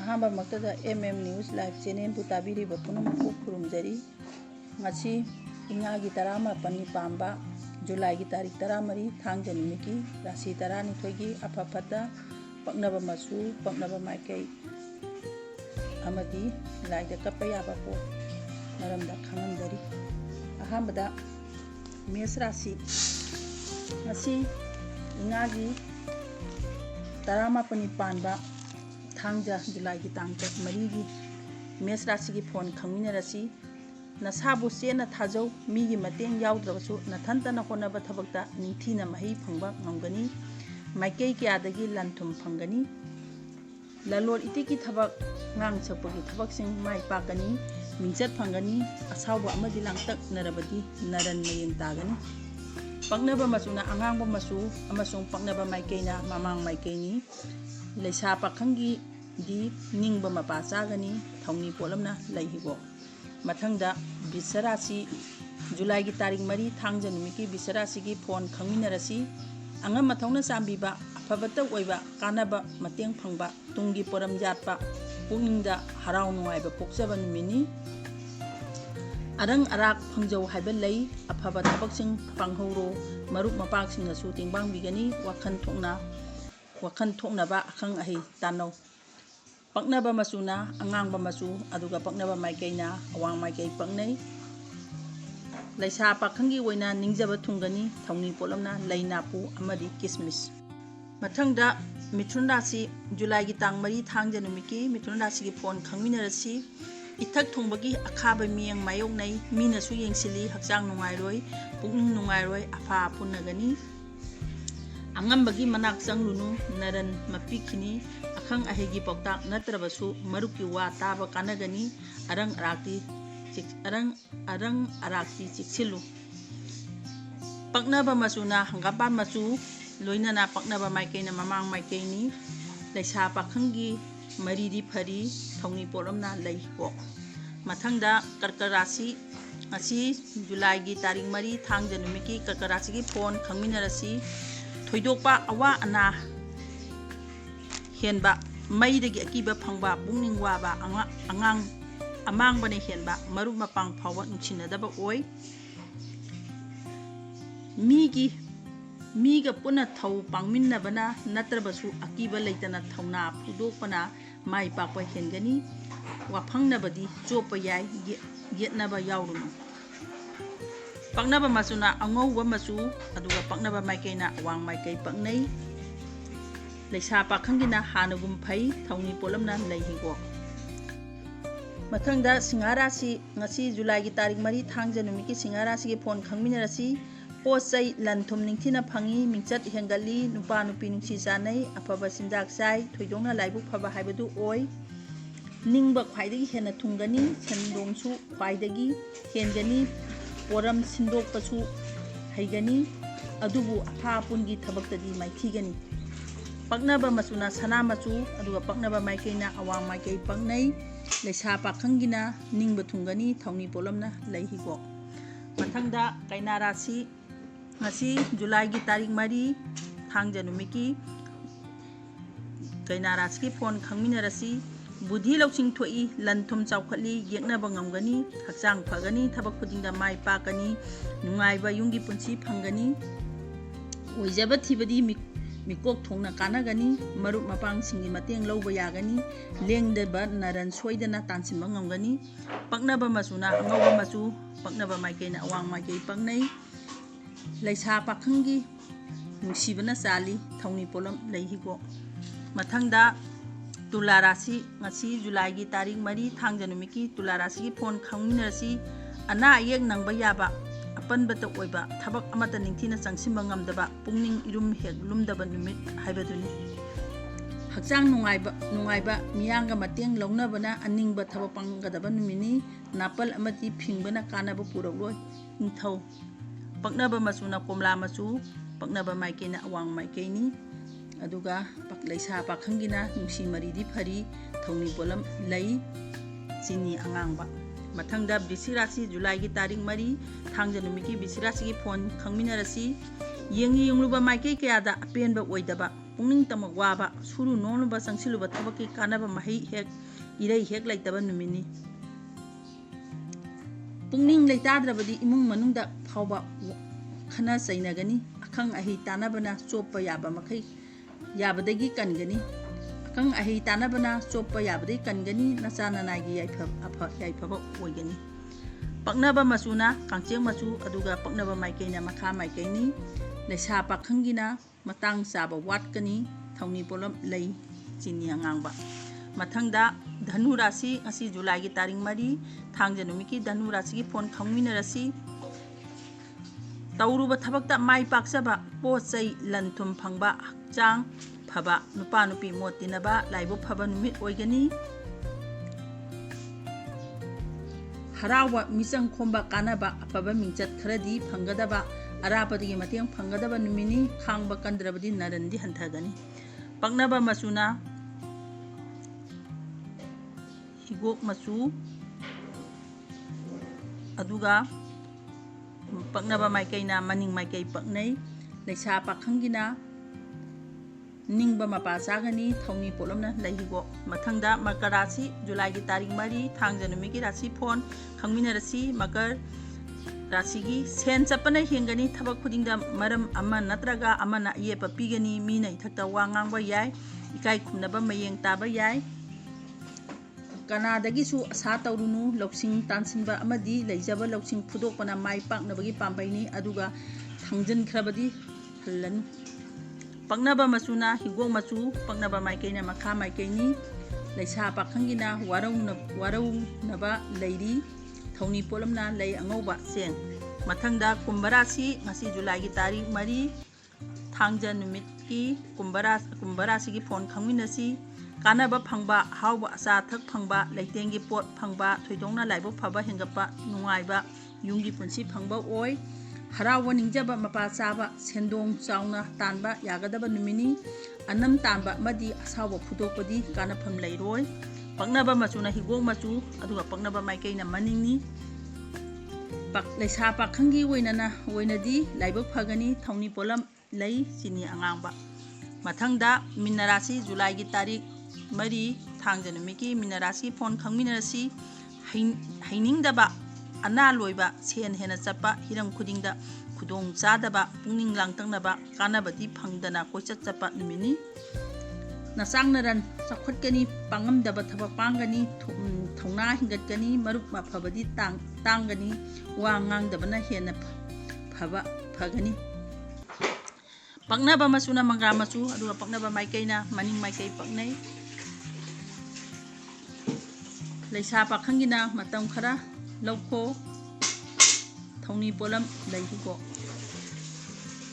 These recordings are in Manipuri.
ꯑꯍꯥꯟꯕꯃꯛꯇꯗ ꯅ꯭ꯌꯨꯁ ꯂꯥꯏꯚ ꯆꯦꯅꯦꯜꯕꯨ ꯇꯥꯕꯤꯔꯤꯕ ꯄꯨꯝꯅꯃꯛꯄꯨ ꯈꯨꯔꯨꯝꯖꯔꯤ. ꯉꯁꯤ ꯏꯉꯥꯒꯤ 17ꯅꯤ ꯄꯥꯟꯕ ꯖꯨꯂꯥꯏꯒꯤ ꯇꯥꯔꯤꯛ 13 ꯊꯥꯡꯖ ꯅꯨꯃꯤꯠꯀꯤ ꯔꯥꯁꯤ 12ꯒꯤ ꯑꯐ ꯐꯠꯇ ꯄꯛꯅꯕ ꯃꯆꯨ ꯄꯛꯅꯕ ꯃꯥꯏꯀꯩ ꯑꯃꯗꯤ ꯂꯥꯏꯗ ꯀꯠꯄ ꯌꯥꯕ ꯄꯣꯠ ꯃꯔꯝꯗ ꯈꯪꯍꯟꯖꯔꯤ. ꯑꯍꯥꯟꯕꯗ ꯃꯦꯁ ꯔꯥꯁꯤ. ꯉꯁꯤ ꯏꯉꯥꯒꯤ 17ꯅꯤ ꯄꯥꯟꯕ ꯊꯥꯡꯖ ꯖꯨꯂꯥꯏꯒꯤ ꯇꯥꯡ 4ꯒꯤ ꯃꯦꯁ ꯔꯥꯁꯤꯒꯤ ꯐꯣꯟ ꯈꯪꯃꯤꯟꯅꯔꯁꯤ. ꯅꯁꯥꯕꯨ ꯆꯦꯠꯅ ꯊꯥꯖꯧ. ꯃꯤꯒꯤ ꯃꯇꯦꯡ ꯌꯥꯎꯗ꯭ꯔꯕꯁꯨ ꯅꯊꯟꯇꯅ ꯍꯣꯠꯅꯕ ꯊꯕꯛꯇ ꯅꯤꯡꯊꯤꯅ ꯃꯍꯩ ꯐꯪꯕ ꯉꯝꯒꯅꯤ. ꯃꯥꯏꯀꯩ ꯀꯌꯥꯗꯒꯤ ꯂꯟ-ꯊꯨꯝ ꯐꯪꯒꯅꯤ. ꯂꯂꯣꯟ ꯏꯇꯤꯛꯀꯤ ꯊꯕꯛ, ꯉꯥꯡ ꯁꯛꯄꯒꯤ ꯊꯕꯛꯁꯤꯡ ꯃꯥꯏ ꯄꯥꯛꯀꯅꯤ. ꯃꯤꯡꯆꯠ ꯐꯪꯒꯅꯤ. ꯑꯁꯥꯎꯕ ꯑꯃꯗꯤ ꯂꯥꯡꯇꯛꯅꯔꯕꯗꯤ ꯅꯔꯟ ꯃꯌꯦꯡ ꯇꯥꯒꯅꯤ. ꯄꯛꯅꯕ ꯃꯆꯨꯅ ꯑꯉꯥꯡꯕ ꯃꯆꯨ ꯑꯃꯁꯨꯡ ꯄꯛꯅꯕ ꯃꯥꯏꯀꯩꯅ ꯃꯃꯥꯡ ꯃꯥꯏꯀꯩꯅꯤ. ꯂꯩꯁꯥ ꯄꯥꯈꯪꯒꯤꯗꯤ ꯅꯤꯡꯕ ꯃꯄꯥ ꯆꯥꯒꯅꯤ. ꯊꯧꯅꯤ ꯄꯣꯠꯂꯝꯅ ꯂꯩ ꯍꯤꯒꯣꯛ. ꯃꯊꯪꯗ ꯕꯤꯁ ꯔꯥꯁꯤ. ꯖꯨꯂꯥꯏꯒꯤ ꯇꯥꯔꯤꯛ 4 ꯊꯥꯡꯖ ꯅꯨꯃꯤꯠꯀꯤ ꯕꯤꯁ ꯔꯥꯁꯤꯒꯤ ꯐꯣꯟ ꯈꯪꯃꯤꯟꯅꯔꯁꯤ. ꯑꯉꯝ ꯑꯊꯧꯅ ꯆꯥꯟꯕꯤꯕ, ꯑꯐꯕꯇ ꯑꯣꯏꯕ, ꯀꯥꯟꯅꯕ ꯃꯇꯦꯡ ꯐꯪꯕ, ꯇꯨꯡꯒꯤ ꯄꯣꯔꯝ ꯌꯥꯠꯄ, ꯄꯨꯛꯅꯤꯡꯗ ꯍꯔꯥꯎ ꯅꯨꯡꯉꯥꯏꯕ ꯄꯣꯛꯆꯕ ꯅꯨꯃꯤꯠꯅꯤ. ꯑꯔꯪ ꯑꯔꯥꯛ ꯐꯪꯖꯧ ꯍꯥꯏꯕ ꯂꯩ. ꯑꯐꯕ ꯊꯕꯛꯁꯤꯡ ꯄꯥꯡꯍꯧꯔꯣ. ꯃꯔꯨꯞ ꯃꯄꯥꯡꯁꯤꯡꯅꯁꯨ ꯇꯦꯡꯕꯥꯡꯕꯤꯒꯅꯤ. ꯋꯥꯈꯜ ꯊꯣꯛꯅꯕ ꯑꯈꯪ ꯑꯍꯩ ꯇꯥꯟꯅꯧ. ꯄꯛꯅꯕ ꯃꯆꯨꯅ ꯑꯉꯥꯡꯕ ꯃꯆꯨ ꯑꯗꯨꯒ ꯄꯛꯅꯕ ꯃꯥꯏꯀꯩꯅ ꯑꯋꯥꯡ ꯃꯥꯏꯀꯩ ꯄꯛꯅꯩ. ꯂꯩꯁꯥ ꯄꯥꯈꯪꯒꯤ ꯑꯣꯏꯅ ꯅꯤꯡꯖꯕ ꯊꯨꯡꯒꯅꯤ. ꯊꯧꯅꯤ ꯄꯣꯠꯂꯝꯅ ꯂꯩ ꯅꯥꯄꯨ ꯑꯃꯗꯤ ꯀꯤꯁꯃꯤꯁ. ꯃꯊꯪꯗ ꯃꯤꯊꯨꯟ ꯔꯥꯁꯤ. ꯖꯨꯂꯥꯏꯒꯤ ꯇꯥꯡ 4 ꯊꯥꯡꯖ ꯅꯨꯃꯤꯠꯀꯤ ꯃꯤꯊꯨꯟ ꯔꯥꯁꯤꯒꯤ ꯐꯣꯟ ꯈꯪꯃꯤꯟꯅꯔꯁꯤ. ꯏꯊꯛ ꯊꯣꯡꯕꯒꯤ ꯑꯈꯥꯕ ꯃꯤꯠꯌꯦꯡ ꯃꯥꯌꯣꯛꯅꯩ. ꯃꯤꯅꯁꯨ ꯌꯦꯡꯁꯤꯜꯂꯤ. ꯍꯛꯆꯥꯡ ꯅꯨꯡꯉꯥꯏꯔꯣꯏ. ꯄꯨꯛꯅꯤꯡ ꯅꯨꯡꯉꯥꯏꯔꯣꯏ. ꯑꯐꯥ ꯑꯄꯨꯟꯅꯒꯅꯤ. ꯑꯉꯝꯕꯒꯤ ꯃꯅꯥꯛ ꯆꯪꯂꯨꯅꯨ. ꯅꯔꯟ ꯃꯄꯤꯛꯈꯤꯅꯤ. ꯑꯈꯪ ꯑꯍꯩꯒꯤ ꯄꯥꯎꯇꯥꯛ ꯅꯠꯇ꯭ꯔꯕꯁꯨ ꯃꯔꯨꯞꯀꯤ ꯋꯥ ꯇꯥꯕ ꯀꯥꯟꯅꯒꯅꯤ. ꯑꯔꯪ ꯑꯔꯥꯛꯇꯤ ꯆꯦꯛꯁꯤꯜꯂꯨ. ꯄꯛꯅꯕ ꯃꯆꯨꯅ ꯍꯪꯒꯥꯝꯄꯥꯟ ꯃꯆꯨ ꯂꯣꯏꯅꯅ ꯄꯛꯅꯕ ꯃꯥꯏꯀꯩꯅ ꯃꯃꯥꯡ ꯃꯥꯏꯀꯩꯅꯤ. ꯂꯩꯁꯥ ꯄꯥꯈꯪꯒꯤ ꯃꯔꯤꯗꯤ ꯐꯔꯤ. ꯊꯧꯅꯤ ꯄꯣꯠꯂꯝꯅ ꯂꯩ ꯍꯤꯒꯣꯛ. ꯃꯊꯪꯗ ꯀꯔꯀ ꯔꯥꯁꯤ. ꯉꯁꯤ ꯖꯨꯂꯥꯏꯒꯤ ꯇꯥꯔꯤꯛ 4 ꯊꯥꯡꯖ ꯅꯨꯃꯤꯠꯀꯤ ꯀꯔꯀ ꯔꯥꯁꯤꯒꯤ ꯐꯣꯟ ꯈꯪꯃꯤꯟꯅꯔꯁꯤ. ꯊꯣꯏꯗꯣꯛꯄ ꯑꯋꯥ ꯑꯅꯥ ꯍꯦꯟꯕ, ꯃꯩꯗꯒꯤ ꯑꯀꯤꯕ ꯐꯪꯕ, ꯄꯨꯛꯅꯤꯡ ꯋꯥꯕ, ꯑꯃꯥꯡꯕꯅ ꯍꯦꯟꯕ, ꯃꯔꯨꯞ ꯃꯄꯥꯡ ꯐꯥꯎꯕ ꯅꯨꯡꯁꯤꯅꯗꯕ ꯑꯣꯏ. ꯃꯤꯒ ꯄꯨꯟꯅ ꯊꯧ ꯄꯥꯡꯃꯤꯟꯅꯕꯅ ꯅꯠꯇ꯭ꯔꯕꯁꯨ ꯑꯀꯤꯕ ꯂꯩꯇꯅ ꯊꯧꯅꯥ ꯐꯨꯗꯣꯛꯄꯅ ꯃꯥꯏ ꯄꯥꯛꯄ ꯍꯦꯟꯒꯅꯤ. ꯋꯥꯐꯪꯅꯕꯗꯤ ꯆꯣꯞꯄ ꯌꯥꯏ. ꯌꯦꯠꯅꯕ ꯌꯥꯎꯔꯨꯅꯨ. ꯄꯛꯅꯕ ꯃꯆꯨꯅ ꯑꯉꯧꯕ ꯃꯆꯨ ꯑꯗꯨꯒ ꯄꯛꯅꯕ ꯃꯥꯏꯀꯩꯅ ꯑꯋꯥꯡ ꯃꯥꯏꯀꯩ ꯄꯛꯅꯩ. ꯂꯩꯁꯥ ꯄꯥꯈꯪꯒꯤ나 ꯍꯥꯟꯅꯒꯨꯝ ꯐꯩ. ꯊꯧꯅꯤ ꯄꯣꯠꯂꯝꯅ ꯂꯩ ꯍꯤꯒꯣꯛ. ꯃꯊꯪꯗ ꯁꯤꯡꯍ ꯔꯥꯁꯤ. ꯉꯁꯤ ꯖꯨꯂꯥꯏꯒꯤ ꯇꯥꯔꯤꯛ 4 ꯊꯥꯡꯖ ꯅꯨꯃꯤꯠꯀꯤ ꯁꯤꯡꯍ ꯔꯥꯁꯤꯒꯤ ꯐꯣꯟ ꯈꯪꯃꯤꯟꯅꯔꯁꯤ. ꯄꯣꯠ ꯆꯩ ꯂꯟ-ꯊꯨꯝ ꯅꯤꯡꯊꯤꯅ ꯐꯪꯏ. ꯃꯤꯡꯆꯠ ꯍꯦꯟꯒꯠꯂꯤ. ꯅꯨꯄꯥ ꯅꯨꯄꯤ ꯅꯨꯡꯁꯤ ꯆꯥꯟꯅꯩ. ꯑꯐꯕ ꯆꯤꯟꯖꯥꯛ ꯆꯥꯏ. ꯊꯣꯏꯗꯣꯛꯅ ꯂꯥꯏꯕꯛ ꯐꯕ ꯍꯥꯏꯕꯗꯨ ꯑꯣꯏ. ꯅꯤꯡꯕ ꯈ꯭ꯋꯥꯏꯗꯒꯤ ꯍꯦꯟꯅ ꯊꯨꯡꯒꯅꯤ. ꯁꯦꯟꯗꯣꯡꯁꯨ ꯈ꯭ꯋꯥꯏꯗꯒꯤ ꯍꯦꯟꯒꯅꯤ. ꯄꯣꯔꯝ ꯁꯤꯟꯗꯣꯛꯄꯁꯨ ꯍꯩꯒꯅꯤ. ꯑꯗꯨꯕꯨ ꯑꯐꯥ ꯑꯄꯨꯟꯒꯤ ꯊꯕꯛꯇꯗꯤ ꯃꯥꯏꯊꯤꯒꯅꯤ. ꯄꯛꯅꯕ ꯃꯆꯨꯅ ꯁꯅꯥ ꯃꯆꯨ ꯑꯗꯨꯒ ꯄꯛꯅꯕ ꯃꯥꯏꯀꯩꯅ ꯑꯋꯥꯡ ꯃꯥꯏꯀꯩ ꯄꯛꯅꯩ. ꯂꯩꯁꯥ パꯈꯪꯒꯤꯅ ꯅꯤꯡꯕ ꯊꯨꯡꯒꯅꯤ. ꯊꯧꯅꯤ ꯄꯣꯠꯂꯝꯅ ꯂꯩ ꯍꯤꯒꯣꯛ. ꯃꯊꯪꯗ ꯀꯩꯅꯥ ꯔꯥꯁꯤ. ꯉꯁꯤ ꯖꯨꯂꯥꯏꯒꯤ ꯇꯥꯔꯤꯛ 4 ꯊꯥꯡꯖ ꯅꯨꯃꯤꯠꯀꯤ ꯀꯩꯅꯥ ꯔꯥꯁꯤꯒꯤ ꯐꯣꯟ ꯈꯪꯃꯤꯟꯅꯔꯁꯤ. ꯕꯨꯙꯤ ꯂꯧꯁꯤꯡ ꯊꯣꯛꯏ. ꯂꯟ-ꯊꯨꯝ ꯆꯥꯎꯈꯠꯂꯤ. ꯌꯦꯛꯅꯕ ꯉꯝꯒꯅꯤ. ꯍꯛꯆꯥꯡ ꯐꯒꯅꯤ. ꯊꯕꯛ ꯈꯨꯗꯤꯡꯗ ꯃꯥꯏ ꯄꯥꯛꯀꯅꯤ. ꯅꯨꯡꯉꯥꯏꯕ ꯌꯨꯝꯒꯤ ꯄꯨꯟꯁꯤ ꯐꯪꯒꯅꯤ. ꯑꯣꯏꯖꯕ ꯊꯤꯕꯗꯤ ꯃꯤꯀꯣꯛ ꯊꯣꯡꯅ ꯀꯥꯟꯅꯒꯅꯤ. ꯃꯔꯨꯞ ꯃꯄꯥꯡꯁꯤꯡꯒꯤ ꯃꯇꯦꯡ ꯂꯧꯕ ꯌꯥꯒꯅꯤ. ꯂꯦꯡꯗꯕ ꯅꯔꯟ ꯁꯣꯏꯗꯅ ꯇꯥꯟꯁꯤꯟꯕ ꯉꯝꯒꯅꯤ. ꯄꯛꯅꯕ ꯃꯆꯨꯅ ꯑꯉꯧꯕ ꯃꯆꯨ ꯄꯛꯅꯕ ꯃꯥꯏꯀꯩꯅ ꯑꯋꯥꯡ ꯃꯥꯏꯀꯩ ꯄꯛꯅꯩ. ꯂꯩꯁꯥ ꯄꯥꯈꯪꯒꯤ ꯅꯨꯡꯁꯤꯕꯅ ꯆꯥꯜꯂꯤ. ꯊꯧꯅꯤ ꯄꯣꯠꯂꯝ ꯂꯩ ꯍꯤꯒꯣꯛ. ꯃꯊꯪꯗ ꯇꯨꯂꯥ ꯔꯥꯁꯤ. ꯉꯁꯤ ꯖꯨꯂꯥꯏꯒꯤ ꯇꯥꯔꯤꯛ 4 ꯊꯥꯡꯖ ꯅꯨꯃꯤꯠꯀꯤ ꯇꯨꯂꯥ ꯔꯥꯁꯤꯒꯤ ꯐꯣꯟ ꯈꯪꯃꯤꯟꯅꯔꯁꯤ. ꯑꯅꯥ ꯑꯌꯦꯛ ꯅꯪꯕ ꯌꯥꯕ, ꯑꯄꯟꯕꯇ ꯑꯣꯏꯕ, ꯊꯕꯛ ꯑꯃꯠꯇ ꯅꯤꯡꯊꯤꯅ ꯆꯪꯁꯤꯟꯕ ꯉꯝꯗꯕ, ꯄꯨꯛꯅꯤꯡ ꯏꯔꯨꯝ ꯍꯦꯛ ꯂꯨꯝꯗꯕ ꯅꯨꯃꯤꯠ ꯍꯥꯏꯕꯗꯨꯅꯤ. ꯍꯛꯆꯥꯡ ꯅꯨꯡꯉꯥꯏꯕ, ꯃꯤꯌꯥꯝꯒ ꯃꯇꯦꯡ ꯂꯧꯅꯕꯅ ꯑꯅꯤꯡꯕ ꯊꯕꯛ ꯄꯥꯡꯒꯗꯕ ꯅꯨꯃꯤꯠꯅꯤ. ꯅꯥꯄꯜ ꯑꯃꯗꯤ ꯐꯤꯡꯕꯅ ꯀꯥꯟꯅꯕ ꯄꯨꯔꯛꯂꯣꯏ. ꯅꯤꯡꯊꯧ. ꯄꯛꯅꯕ ꯃꯆꯨꯅ ꯀꯣꯝꯂꯥ ꯃꯆꯨ ꯄꯛꯅꯕ ꯃꯥꯏꯀꯩꯅ ꯑꯋꯥꯡ ꯃꯥꯏꯀꯩꯅꯤ. ꯑꯗꯨꯒ ꯂꯩꯁꯥ ꯄꯥꯈꯪꯒꯤꯅ ꯅꯨꯡꯁꯤ ꯃꯔꯤꯗꯤ ꯐꯔꯤ. ꯊꯧꯅꯤ ꯄꯣꯠꯂꯝ ꯂꯩ. ꯆꯤꯅꯤ ꯑꯉꯥꯡꯕ. ꯃꯊꯪꯗ ꯕꯤꯁꯤ ꯔꯥꯁꯤ. ꯖꯨꯂꯥꯏꯒꯤ ꯇꯥꯔꯤꯛ 4 ꯊꯥꯡꯖ ꯅꯨꯃꯤꯠꯀꯤ ꯕꯤꯁꯤ ꯔꯥꯁꯤꯒꯤ ꯐꯣꯟ ꯈꯪꯃꯤꯟꯅꯔꯁꯤ. ꯌꯦꯡꯂꯨꯕ ꯃꯥꯏꯀꯩ ꯀꯌꯥꯗ ꯑꯄꯦꯟꯕ ꯑꯣꯏꯗꯕ, पुनिंग तमक वाबा सुरु नोनुबा चंगसिलुबा थबकी कानबा महै हेक इरै हेक लाइतबा नुमिनी पुनिंग लेताद्रबदी इमुंग मनुंगदा फावबा खना चैनगनी अखंग अहि तानबना चोप्पा याबा मखै याबदगी कनगनी अखंग अहि तानबना चोप्पा याबदगी कनगनी नचा ननागी याइफबा ओइगनी पक्नबा मचुना कांचेंग मचु अदुगा पक्नबा माइकैना मखा माइकैनी लेसा पाखंगिना matang saba watkani thongni polam lei chini angangba mathangda dhanu rasi asi July gi taring mari thangja numiki dhanu rasi gi phone khangmina rasi tauruba thabakta mai paksaba pochai lanthum phangba hakchang phaba nupa nupi motinaba laibo phaba numit oigani harawa misang khomba kanaba phaba mingchat kharadi phangadaba अरापदगी मतेंग फंगदबा नुमिनी खांगबा कंद्रबदी नरंदी हंथगनी पक्नबा मचुना हिगोक मचु अदुगा पक्नबा माइकैना मनिंग माइकै पक्नै लेसा पाखंगिना निंगबा Mopa चागनी थौनी पोलमना लैहिगो मथंगदा मकर राशि जुलाई की तारीख मरी थांग जनुमी की राशि फोन खंगमिना राशि मकर राशिगी सेन चपना हेंगनी थबक खुदिंगदा मरम अमा नत्रगा अमना येप पीगनी मीना इथक्ता वा ngang याय इकाई खुमनबा मयेंग ताबा याय कनादगिसु आशा तौरुनु लौसिंग तानसिनबा अमदी लैजबा लौसिंग फुदोकपना माइ पाकनबगी पांबैनी अदुगा थांजन खरबदी हल्लनु पक्नबा मचुना हिगोंग मचु पक्नबा माइकैना मखा माइकैनी लैसा पाखंगिना वारौनबा लैरी थौनी पोलमना लई अंगौबा सेंग मथंगदा कुंभराशि ngasi जुलाई की तारीख मरी थांगजा नुमित की कुंभराशि की फोन खंगमिनसी कानबा फंगबा हाउबा असा थक फंगबा लैतेंगी पोट फंगबा थोइदोंना लाइबो फबा हेंगपा नुंगाइबा युंगी पुंसी फंगबा ओय हरावा निंजबा मपा चाबा सेंदोंग चाउना तानबा यागदबा नुमिनी अनम तानबा मदी असावा फुदोकपदी कानफम लैरोय पक्नबा मचुना हिगोंग मचु अदुगा पक्नबा माइकैना मनिंगनी लेसा पाखंगी ओइनदी लाइबक फगनी थौनी पोलम लई चिनी अंगांगबा मथंगदा मीना राशि जुलाई की तारीख मरी थांगजा नुमिकी मीना राशि फोन खंगमिनरसी हैनिंगदबा अना लोइबा सेन हेना चप्पा हिरम खुदिंगदा खुदोंग चादबा पुंनिंग लांगतंगनबा कानबदी फंगदना कोइचत चप्पा नुमिनी नसांगनरन चखटकनी पांगमदबा थबक पांगनी थौना हिंगतकनी मरुप मफबदी तांगनी वा ngang हेना फबा फगनी पक्नबा मचुना मंगा मचु अदुगा पक्नबा माइकैना मनिंग माइकै पक्नै लैसा पाखंगिना मतम खरा लौखो थौनी पोलम लैहिगो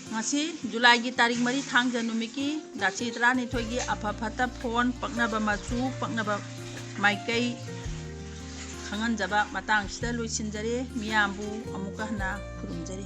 ngasi जुलाई की तारीख मरी थांगजा नुमिकी राशि 12 की अफफता फोन पक्नबा मचु पक्नबा माइकै खंगनजबा मतंग सिदा लोइसिनजरे मियामबु अमुका हना खुरुमजरे।